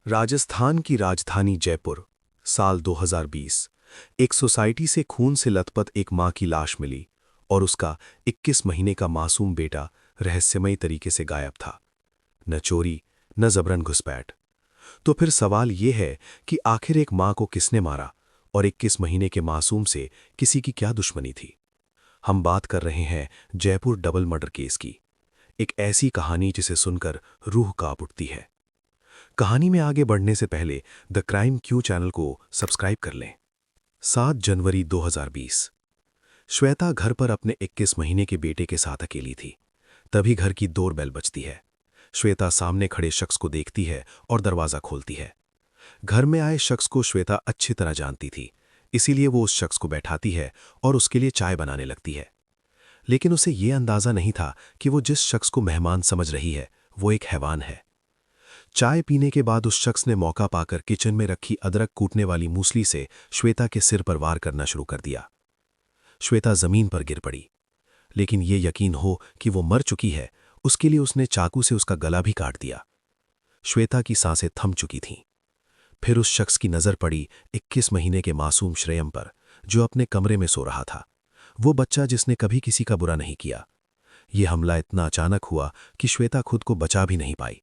राजस्थान की राजधानी जयपुर, साल 2020। एक सोसाइटी से खून से लथपथ एक मां की लाश मिली और उसका 21 महीने का मासूम बेटा रहस्यमयी तरीके से गायब था। न चोरी, न जबरन घुसपैठ। तो फिर सवाल ये है कि आखिर एक मां को किसने मारा और 21 महीने के मासूम से किसी की क्या दुश्मनी थी। हम बात कर रहे हैं जयपुर डबल मर्डर केस की, एक ऐसी कहानी जिसे सुनकर रूह कांप उठती है। कहानी में आगे बढ़ने से पहले द क्राइम क्यू चैनल को सब्सक्राइब कर लें। 7 जनवरी 2020। श्वेता घर पर अपने 21 महीने के बेटे के साथ अकेली थी। तभी घर की डोरबेल बजती है। श्वेता सामने खड़े शख्स को देखती है और दरवाजा खोलती है। घर में आए शख्स को श्वेता अच्छी तरह जानती थी, इसीलिए वो उस शख्स को बैठाती है और उसके लिए चाय बनाने लगती है। लेकिन उसे ये अंदाजा नहीं था कि वो जिस शख्स को मेहमान समझ रही है वो एक हैवान है। चाय पीने के बाद उस शख्स ने मौका पाकर किचन में रखी अदरक कूटने वाली मूसली से श्वेता के सिर पर वार करना शुरू कर दिया। श्वेता जमीन पर गिर पड़ी, लेकिन ये यकीन हो कि वो मर चुकी है, उसके लिए उसने चाकू से उसका गला भी काट दिया। श्वेता की सांसें थम चुकी थीं। फिर उस शख्स की नजर पड़ी 21 महीने के मासूम श्रेयम पर, जो अपने कमरे में सो रहा था। वो बच्चा जिसने कभी किसी का बुरा नहीं किया। ये हमला इतना अचानक हुआ कि श्वेता खुद को बचा भी नहीं पाई।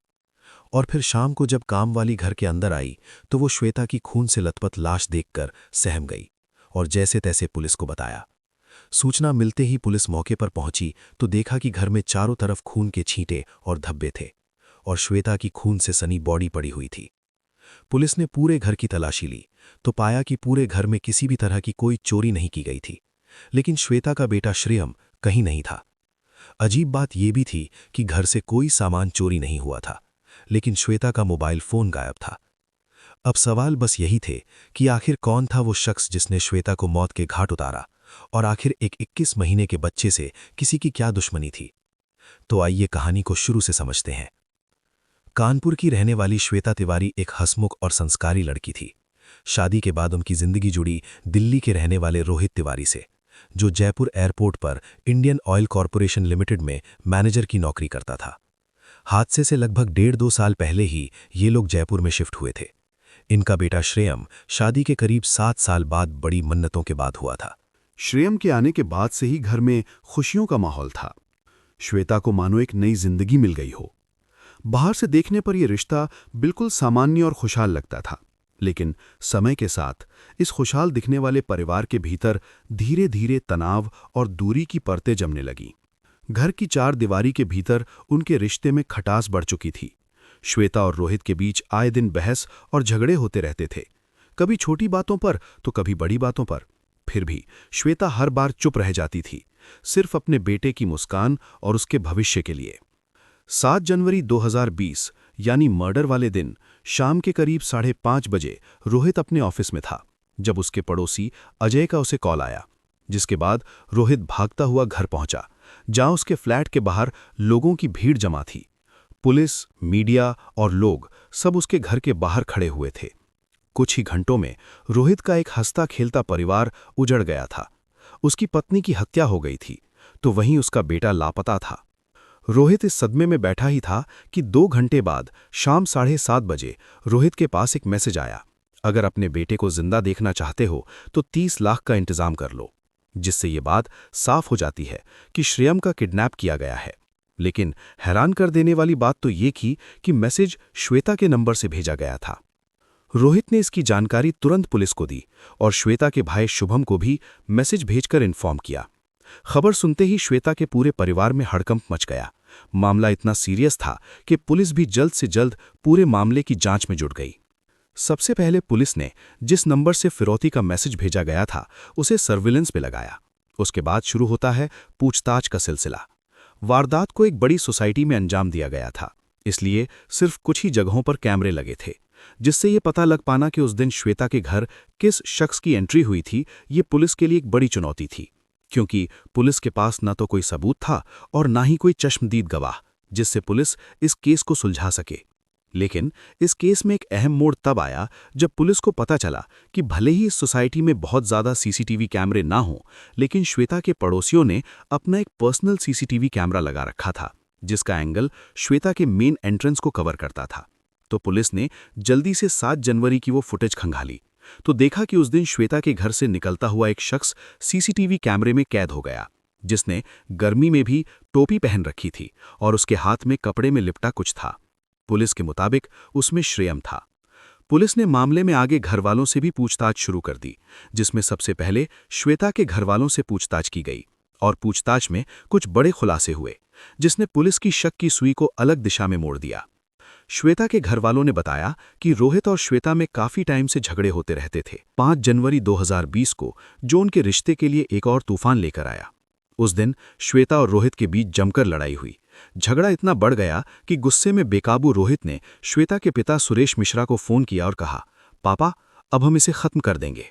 और फिर शाम को जब काम वाली घर के अंदर आई तो वो श्वेता की खून से लथपथ लाश देखकर सहम गई और जैसे तैसे पुलिस को बताया। सूचना मिलते ही पुलिस मौके पर पहुंची तो देखा कि घर में चारों तरफ खून के छींटे और धब्बे थे और श्वेता की खून से सनी बॉडी पड़ी हुई थी। पुलिस ने पूरे घर की तलाशी ली तो पाया कि पूरे घर में किसी भी तरह की कोई चोरी नहीं की गई थी, लेकिन श्वेता का बेटा श्रेयम कहीं नहीं था। अजीब बात यह भी थी कि घर से कोई सामान चोरी नहीं हुआ था, लेकिन श्वेता का मोबाइल फोन गायब था। अब सवाल बस यही थे कि आखिर कौन था वो शख्स जिसने श्वेता को मौत के घाट उतारा और आखिर एक 21 महीने के बच्चे से किसी की क्या दुश्मनी थी। तो आइए कहानी को शुरू से समझते हैं। कानपुर की रहने वाली श्वेता तिवारी एक हंसमुख और संस्कारी लड़की थी। शादी के बाद उनकी जिंदगी जुड़ी दिल्ली के रहने वाले रोहित तिवारी से, जो जयपुर एयरपोर्ट पर इंडियन ऑयल कॉरपोरेशन लिमिटेड में मैनेजर की नौकरी करता था। हादसे से लगभग 1.5-2 साल पहले ही ये लोग जयपुर में शिफ्ट हुए थे। इनका बेटा श्रेयम शादी के करीब 7 साल बाद बड़ी मन्नतों के बाद हुआ था। श्रेयम के आने के बाद से ही घर में खुशियों का माहौल था। श्वेता को मानो एक नई जिंदगी मिल गई हो। बाहर से देखने पर यह रिश्ता बिल्कुल सामान्य और खुशहाल लगता था, लेकिन समय के साथ इस खुशहाल दिखने वाले परिवार के भीतर धीरे धीरे तनाव और दूरी की परतें जमने लगीं। घर की 4 दीवारी के भीतर उनके रिश्ते में खटास बढ़ चुकी थी। श्वेता और रोहित के बीच आए दिन बहस और झगड़े होते रहते थे, कभी छोटी बातों पर तो कभी बड़ी बातों पर। फिर भी श्वेता हर बार चुप रह जाती थी, सिर्फ अपने बेटे की मुस्कान और उसके भविष्य के लिए। 7 जनवरी 2020 यानी मर्डर वाले दिन शाम के करीब 5:30 बजे रोहित अपने ऑफिस में था जब उसके पड़ोसी अजय का उसे कॉल आया, जिसके बाद रोहित भागता हुआ घर पहुंचा, जहां उसके फ्लैट के बाहर लोगों की भीड़ जमा थी। पुलिस, मीडिया और लोग सब उसके घर के बाहर खड़े हुए थे। कुछ ही घंटों में रोहित का एक हंसता खेलता परिवार उजड़ गया था। उसकी पत्नी की हत्या हो गई थी, तो वहीं उसका बेटा लापता था। रोहित इस सदमे में बैठा ही था कि 2 घंटे बाद शाम 7:30 बजे रोहित के पास एक मैसेज आया, अगर अपने बेटे को जिंदा देखना चाहते हो तो 30 लाख का इंतजाम कर लो। जिससे ये बात साफ हो जाती है कि श्रेयम का किडनैप किया गया है। लेकिन हैरान कर देने वाली बात तो ये थी कि मैसेज श्वेता के नंबर से भेजा गया था। रोहित ने इसकी जानकारी तुरंत पुलिस को दी और श्वेता के भाई शुभम को भी मैसेज भेजकर इन्फॉर्म किया। खबर सुनते ही श्वेता के पूरे परिवार में हड़कंप मच गया। मामला इतना सीरियस था कि पुलिस भी जल्द से जल्द पूरे मामले की जांच में जुट गई। सबसे पहले पुलिस ने जिस नंबर से फिरौती का मैसेज भेजा गया था उसे सर्विलेंस पे लगाया। उसके बाद शुरू होता है पूछताछ का सिलसिला। वारदात को एक बड़ी सोसाइटी में अंजाम दिया गया था, इसलिए सिर्फ कुछ ही जगहों पर कैमरे लगे थे, जिससे ये पता लग पाना कि उस दिन श्वेता के घर किस शख्स की एंट्री हुई थी, ये पुलिस के लिए एक बड़ी चुनौती थी, क्योंकि पुलिस के पास न तो कोई सबूत था और ना ही कोई चश्मदीद गवाह जिससे पुलिस इस केस को सुलझा सके। लेकिन इस केस में एक अहम मोड़ तब आया जब पुलिस को पता चला कि भले ही इस सोसाइटी में बहुत ज़्यादा सीसीटीवी कैमरे ना हों, लेकिन श्वेता के पड़ोसियों ने अपना एक पर्सनल सीसीटीवी कैमरा लगा रखा था, जिसका एंगल श्वेता के मेन एंट्रेंस को कवर करता था। तो पुलिस ने जल्दी से 7 जनवरी की वो फुटेज खंगाली तो देखा कि उस दिन श्वेता के घर से निकलता हुआ एक शख्स सीसीटीवी कैमरे में कैद हो गया, जिसने गर्मी में भी टोपी पहन रखी थी और उसके हाथ में कपड़े में लिपटा कुछ था। पुलिस के मुताबिक उसमें श्रेयम था। पुलिस ने मामले में आगे घरवालों से भी पूछताछ शुरू कर दी, जिसमें सबसे पहले श्वेता के घरवालों से पूछताछ की गई और पूछताछ में कुछ बड़े खुलासे हुए, जिसने पुलिस की शक की सुई को अलग दिशा में मोड़ दिया। श्वेता के घरवालों ने बताया कि रोहित और श्वेता में काफी टाइम से झगड़े होते रहते थे। 5 जनवरी 2020 को जो उनके रिश्ते के लिए एक और तूफान लेकर आया। उस दिन श्वेता और रोहित के बीच जमकर लड़ाई हुई। झगड़ा इतना बढ़ गया कि गुस्से में बेकाबू रोहित ने श्वेता के पिता सुरेश मिश्रा को फोन किया और कहा, पापा, अब हम इसे खत्म कर देंगे।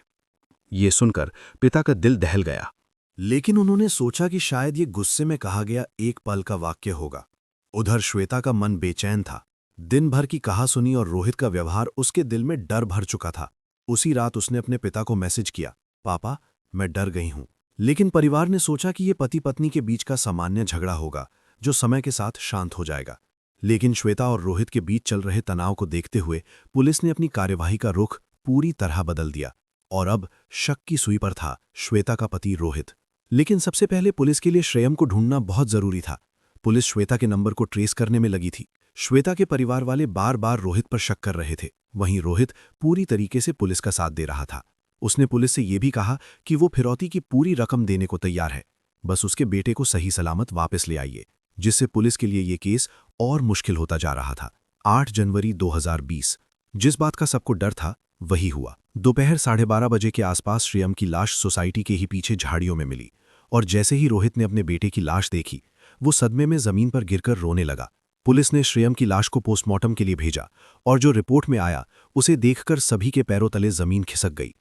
ये सुनकर पिता का दिल दहल गया, लेकिन उन्होंने सोचा कि शायद ये गुस्से में कहा गया एक पल का वाक्य होगा। उधर श्वेता का मन बेचैन था। दिन भर की कहासुनी और रोहित का व्यवहार उसके दिल में डर भर चुका था। उसी रात उसने अपने पिता को मैसेज किया, पापा, मैं डर गई हूं। लेकिन परिवार ने सोचा कि ये पति पत्नी के बीच का सामान्य झगड़ा होगा जो समय के साथ शांत हो जाएगा। लेकिन श्वेता और रोहित के बीच चल रहे तनाव को देखते हुए पुलिस ने अपनी कार्यवाही का रुख पूरी तरह बदल दिया और अब शक की सुई पर था श्वेता का पति रोहित। लेकिन सबसे पहले पुलिस के लिए श्रेयम को ढूंढना बहुत जरूरी था। पुलिस श्वेता के नंबर को ट्रेस करने में लगी थी। श्वेता के परिवार वाले बार बार रोहित पर शक कर रहे थे। वहीं रोहित पूरी तरीके से पुलिस का साथ दे रहा था। उसने पुलिस से यह भी कहा कि वो फिरौती की पूरी रकम देने को तैयार है, बस उसके बेटे को सही सलामत वापस ले आइए, जिससे पुलिस के लिए ये केस और मुश्किल होता जा रहा था। 8 जनवरी 2020 जिस बात का सबको डर था वही हुआ। दोपहर 12:30 बजे के आसपास श्रेयम की लाश सोसाइटी के ही पीछे झाड़ियों में मिली और जैसे ही रोहित ने अपने बेटे की लाश देखी, वो सदमे में जमीन पर गिरकर रोने लगा। पुलिस ने श्रेयम की लाश को पोस्टमार्टम के लिए भेजा और जो रिपोर्ट में आया उसे देखकर सभी के पैरों तले जमीन खिसक गई,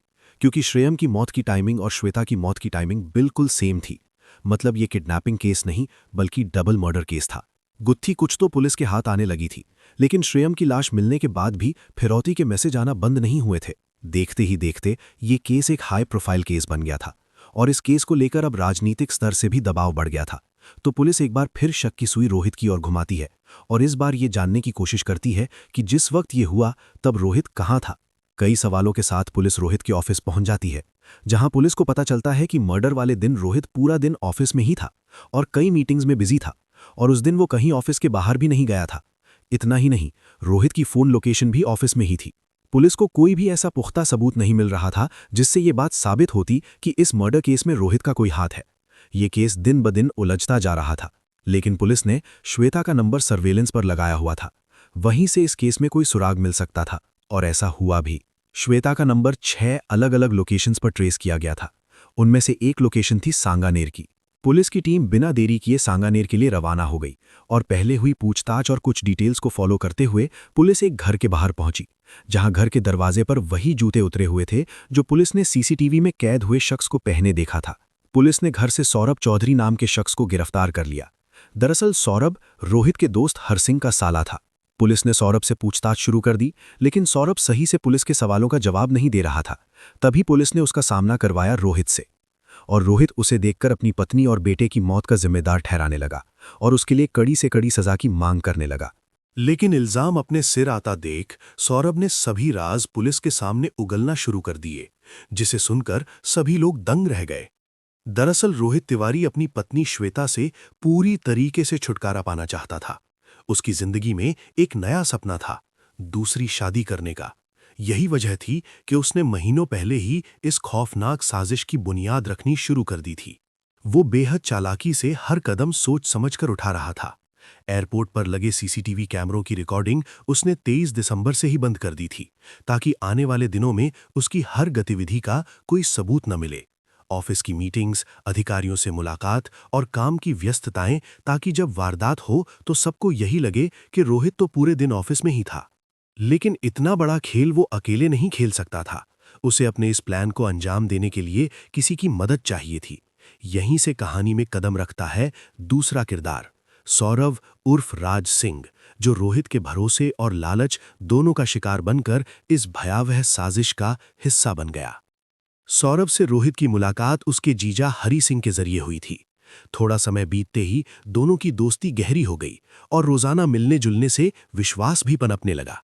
क्योंकि श्रेयम की मौत की टाइमिंग और श्वेता की मौत की टाइमिंग बिल्कुल सेम थी। मतलब ये किडनैपिंग केस नहीं बल्कि डबल मर्डर केस था। गुत्थी कुछ तो पुलिस के हाथ आने लगी थी, लेकिन श्रेयम की लाश मिलने के बाद भी फिरौती के मैसेज आना बंद नहीं हुए थे। देखते ही देखते ये केस एक हाई प्रोफाइल केस बन गया था और इस केस को लेकर अब राजनीतिक स्तर से भी दबाव बढ़ गया था। तो पुलिस एक बार फिर शक की सुई रोहित की ओर घुमाती है और इस बार ये जानने की कोशिश करती है कि जिस वक्त ये हुआ तब रोहित कहाँ था। कई सवालों के साथ पुलिस रोहित के ऑफिस पहुंच जाती है, जहां पुलिस को पता चलता है कि मर्डर वाले दिन रोहित पूरा दिन ऑफिस में ही था और कई मीटिंग्स में बिजी था और उस दिन वो कहीं ऑफिस के बाहर भी नहीं गया था। इतना ही नहीं, रोहित की फोन लोकेशन भी ऑफिस में ही थी। पुलिस को कोई भी ऐसा पुख्ता सबूत नहीं मिल रहा था जिससे ये बात साबित होती कि इस मर्डर केस में रोहित का कोई हाथ है। ये केस दिन ब दिन उलझता जा रहा था, लेकिन पुलिस ने श्वेता का नंबर सर्वेलेंस पर लगाया हुआ था। वहीं से इस केस में कोई सुराग मिल सकता था और ऐसा हुआ भी। श्वेता का नंबर 6 अलग अलग लोकेशंस पर ट्रेस किया गया था। उनमें से एक लोकेशन थी सांगानेर की। पुलिस की टीम बिना देरी किए सांगानेर के लिए रवाना हो गई और पहले हुई पूछताछ और कुछ डिटेल्स को फॉलो करते हुए पुलिस एक घर के बाहर पहुंची, जहां घर के दरवाजे पर वही जूते उतरे हुए थे जो पुलिस ने सीसीटीवी में कैद हुए शख्स को पहने देखा था। पुलिस ने घर से सौरभ चौधरी नाम के शख्स को गिरफ्तार कर लिया। दरअसल सौरभ रोहित के दोस्त हरसिंह का साला था। पुलिस ने सौरभ से पूछताछ शुरू कर दी, लेकिन सौरभ सही से पुलिस के सवालों का जवाब नहीं दे रहा था। तभी पुलिस ने उसका सामना करवाया रोहित से और रोहित उसे देखकर अपनी पत्नी और बेटे की मौत का जिम्मेदार ठहराने लगा और उसके लिए कड़ी से कड़ी सजा की मांग करने लगा। लेकिन इल्जाम अपने सिर आता देख सौरभ ने सभी राज पुलिस के सामने उगलना शुरू कर दिए, जिसे सुनकर सभी लोग दंग रह गए। दरअसल रोहित तिवारी अपनी पत्नी श्वेता से पूरी तरीके से छुटकारा पाना चाहता था। उसकी जिंदगी में एक नया सपना था, दूसरी शादी करने का। यही वजह थी कि उसने महीनों पहले ही इस खौफनाक साजिश की बुनियाद रखनी शुरू कर दी थी। वो बेहद चालाकी से हर कदम सोच समझकर उठा रहा था। एयरपोर्ट पर लगे सीसीटीवी कैमरों की रिकॉर्डिंग उसने 23 दिसंबर से ही बंद कर दी थी, ताकि आने वाले दिनों में उसकी हर गतिविधि का कोई सबूत न मिले। ऑफिस की मीटिंग्स, अधिकारियों से मुलाकात और काम की व्यस्तताएं, ताकि जब वारदात हो तो सबको यही लगे कि रोहित तो पूरे दिन ऑफिस में ही था। लेकिन इतना बड़ा खेल वो अकेले नहीं खेल सकता था। उसे अपने इस प्लान को अंजाम देने के लिए किसी की मदद चाहिए थी। यहीं से कहानी में कदम रखता है दूसरा किरदार, सौरभ उर्फ राज सिंह, जो रोहित के भरोसे और लालच दोनों का शिकार बनकर इस भयावह साजिश का हिस्सा बन गया। सौरभ से रोहित की मुलाकात उसके जीजा हरि सिंह के जरिए हुई थी। थोड़ा समय बीतते ही दोनों की दोस्ती गहरी हो गई और रोजाना मिलने जुलने से विश्वास भी पनपने लगा।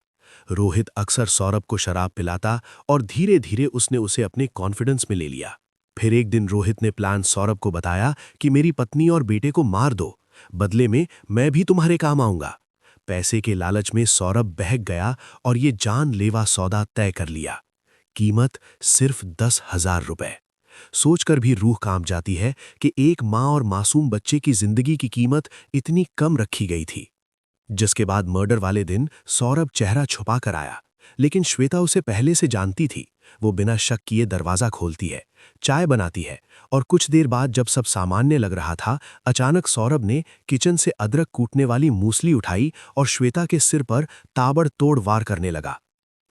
रोहित अक्सर सौरभ को शराब पिलाता और धीरे धीरे उसने उसे अपने कॉन्फिडेंस में ले लिया। फिर एक दिन रोहित ने प्लान सौरभ को बताया कि मेरी पत्नी और बेटे को मार दो, बदले में मैं भी तुम्हारे काम आऊंगा। पैसे के लालच में सौरभ बहक गया और ये जानलेवा सौदा तय कर लिया। कीमत सिर्फ 10,000 रुपए। सोचकर भी रूह कांप जाती है कि एक मां और मासूम बच्चे की जिंदगी की कीमत इतनी कम रखी गई थी। जिसके बाद मर्डर वाले दिन सौरभ चेहरा छुपा कर आया, लेकिन श्वेता उसे पहले से जानती थी। वो बिना शक किए दरवाजा खोलती है, चाय बनाती है और कुछ देर बाद जब सब सामान्य लग रहा था, अचानक सौरभ ने किचन से अदरक कूटने वाली मूसली उठाई और श्वेता के सिर पर ताबड़तोड़ वार करने लगा।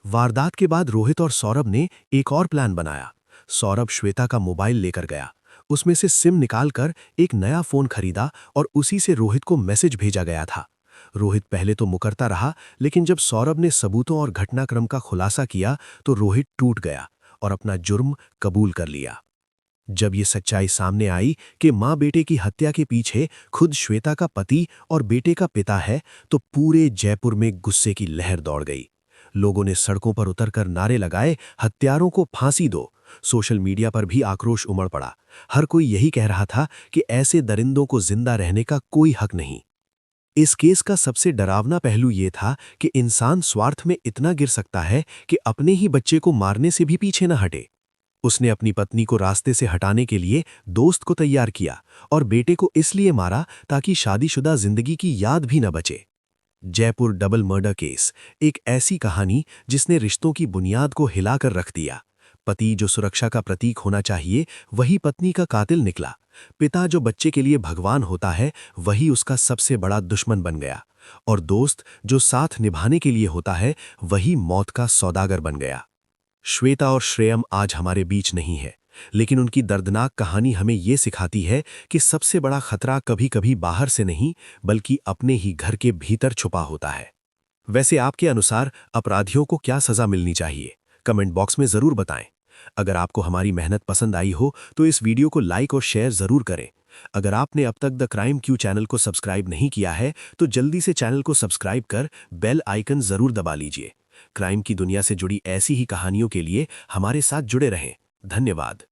वारदात के बाद रोहित और सौरभ ने एक और प्लान बनाया। सौरभ श्वेता का मोबाइल लेकर गया, उसमें से सिम निकालकर एक नया फोन खरीदा और उसी से रोहित को मैसेज भेजा गया था। रोहित पहले तो मुकरता रहा, लेकिन जब सौरभ ने सबूतों और घटनाक्रम का खुलासा किया तो रोहित टूट गया और अपना जुर्म कबूल कर लिया। जब ये सच्चाई सामने आई कि मां बेटे की हत्या के पीछे खुद श्वेता का पति और बेटे का पिता है, तो पूरे जयपुर में गुस्से की लहर दौड़ गई। लोगों ने सड़कों पर उतरकर नारे लगाए, हत्यारों को फांसी दो। सोशल मीडिया पर भी आक्रोश उमड़ पड़ा। हर कोई यही कह रहा था कि ऐसे दरिंदों को जिंदा रहने का कोई हक नहीं। इस केस का सबसे डरावना पहलू यह था कि इंसान स्वार्थ में इतना गिर सकता है कि अपने ही बच्चे को मारने से भी पीछे न हटे। उसने अपनी पत्नी को रास्ते से हटाने के लिए दोस्त को तैयार किया और बेटे को इसलिए मारा ताकि शादीशुदा जिंदगी की याद भी न बचे। जयपुर डबल मर्डर केस एक ऐसी कहानी जिसने रिश्तों की बुनियाद को हिलाकर रख दिया। पति जो सुरक्षा का प्रतीक होना चाहिए, वही पत्नी का कातिल निकला। पिता जो बच्चे के लिए भगवान होता है, वही उसका सबसे बड़ा दुश्मन बन गया। और दोस्त जो साथ निभाने के लिए होता है, वही मौत का सौदागर बन गया। श्वेता और श्रेयम आज हमारे बीच नहीं है, लेकिन उनकी दर्दनाक कहानी हमें ये सिखाती है कि सबसे बड़ा खतरा कभी-कभी बाहर से नहीं, बल्कि अपने ही घर के भीतर छुपा होता है। वैसे आपके अनुसार अपराधियों को क्या सजा मिलनी चाहिए? कमेंट बॉक्स में जरूर बताएं। अगर आपको हमारी मेहनत पसंद आई हो तो इस वीडियो को लाइक और शेयर जरूर करें। अगर आपने अब तक द क्राइम क्यू चैनल को सब्सक्राइब नहीं किया है तो जल्दी से चैनल को सब्सक्राइब कर बेल आइकन जरूर दबा लीजिए। क्राइम की दुनिया से जुड़ी ऐसी ही कहानियों के लिए हमारे साथ जुड़े रहें। धन्यवाद।